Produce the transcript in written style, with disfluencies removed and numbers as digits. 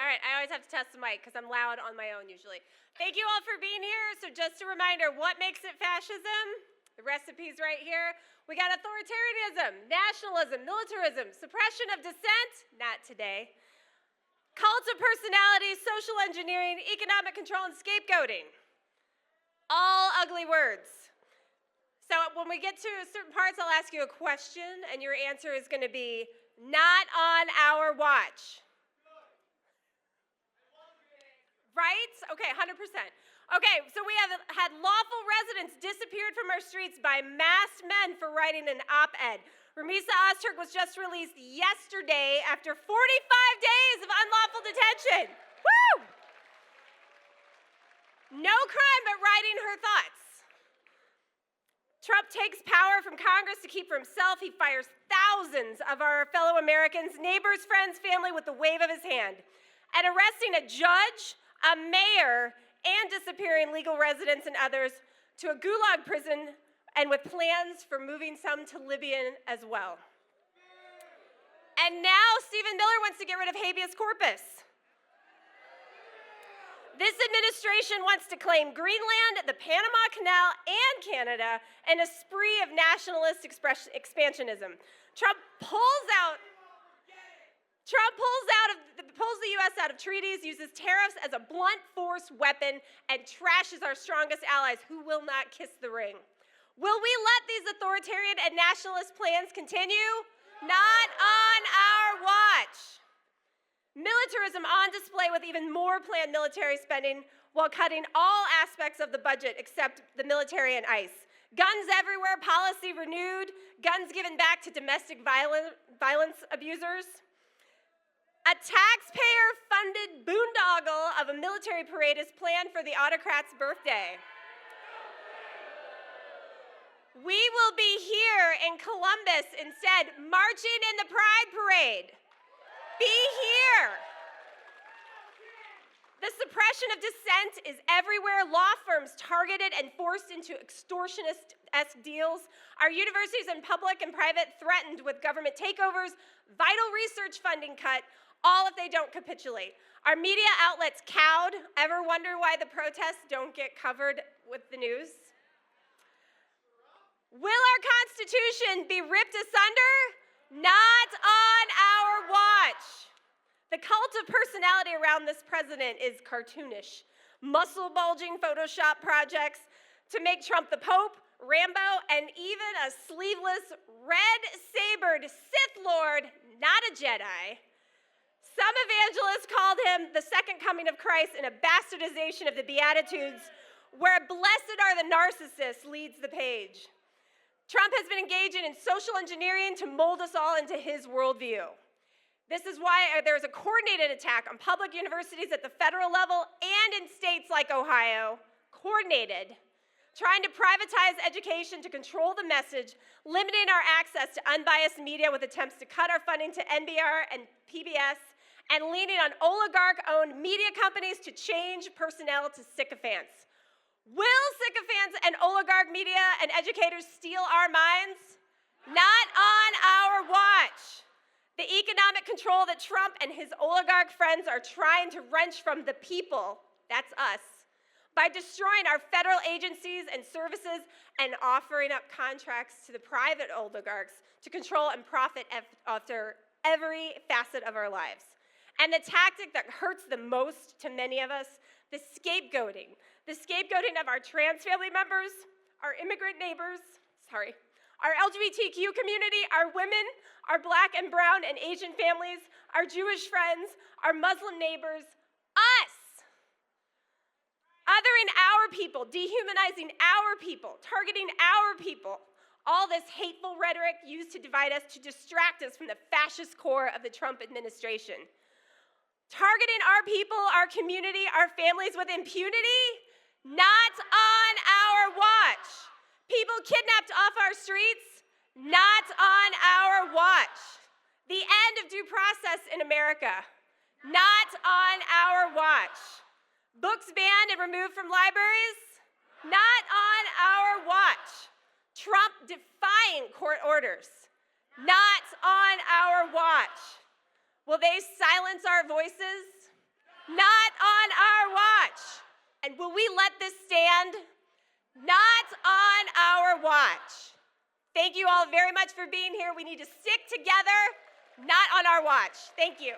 right, I always have to test the mic because I'm loud on my own usually. Thank you all for being here. So just a reminder, what makes it fascism? The recipe's right here. We got authoritarianism, nationalism, militarism, suppression of dissent, not today, cult of personality, social engineering, economic control, and scapegoating. All ugly words. So when we get to certain parts, I'll ask you a question, and your answer is going to be, not on our watch. Right? Okay, 100%. Okay, so we have had lawful residents disappeared from our streets by masked men for writing an op-ed. Ramisa Ozturk was just released yesterday after 45 days of unlawful detention. Woo! No crime but writing her thoughts. Trump takes power from Congress to keep for himself. He fires thousands of our fellow Americans, neighbors, friends, family with the wave of his hand. And arresting a judge, a mayor, and disappearing legal residents and others to a gulag prison, and with plans for moving some to Libya as well. And now Stephen Miller wants to get rid of habeas corpus. This administration wants to claim Greenland, the Panama Canal, and Canada in a spree of nationalist expansionism. Trump pulls the U.S. out of treaties, uses tariffs as a blunt force weapon, and trashes our strongest allies who will not kiss the ring. Will we let these authoritarian and nationalist plans continue? Not on our watch. Militarism on display with even more planned military spending while cutting all aspects of the budget except the military and ICE. Guns everywhere, policy renewed, guns given back to domestic violence abusers. A taxpayer-funded boondoggle of a military parade is planned for the autocrat's birthday. We will be here in Columbus instead, marching in the Pride Parade. Be here. The suppression of dissent is everywhere. Law firms targeted and forced into extortionist-esque deals. Our universities and public and private threatened with government takeovers, vital research funding cut, all if they don't capitulate. Our media outlets cowed. Ever wonder why the protests don't get covered with the news? Will our Constitution be ripped asunder? Not on our watch. The cult of personality around this president is cartoonish. Muscle-bulging Photoshop projects to make Trump the Pope, Rambo, and even a sleeveless, red-sabered Sith Lord, not a Jedi. Some evangelists called him the second coming of Christ in a bastardization of the Beatitudes, where blessed are the narcissists leads the page. Trump has been engaging in social engineering to mold us all into his worldview. This is why there's a coordinated attack on public universities at the federal level and in states like Ohio, coordinated, trying to privatize education to control the message, limiting our access to unbiased media with attempts to cut our funding to NPR and PBS, and leaning on oligarch-owned media companies to change personnel to sycophants. Will sycophants and oligarch media and educators steal our minds? Not on our watch. The economic control that Trump and his oligarch friends are trying to wrench from the people, that's us, by destroying our federal agencies and services and offering up contracts to the private oligarchs to control and profit after every facet of our lives. And the tactic that hurts the most to many of us, the scapegoating of our trans family members, our immigrant neighbors, our LGBTQ community, our women, our Black and brown and Asian families, our Jewish friends, our Muslim neighbors, us. Othering our people, dehumanizing our people, targeting our people. All this hateful rhetoric used to divide us, to distract us from the fascist core of the Trump administration. Targeting our people, our community, our families with impunity? Not on our watch. People kidnapped off our streets? Not on our watch. The end of due process in America? Not on our watch. Books banned and removed from libraries? Not on our watch. Trump defying court orders? Not on our watch. Will they silence our voices? let this stand. Not on our watch. Thank you all very much for being here. We need to stick together, not on our watch. Thank you.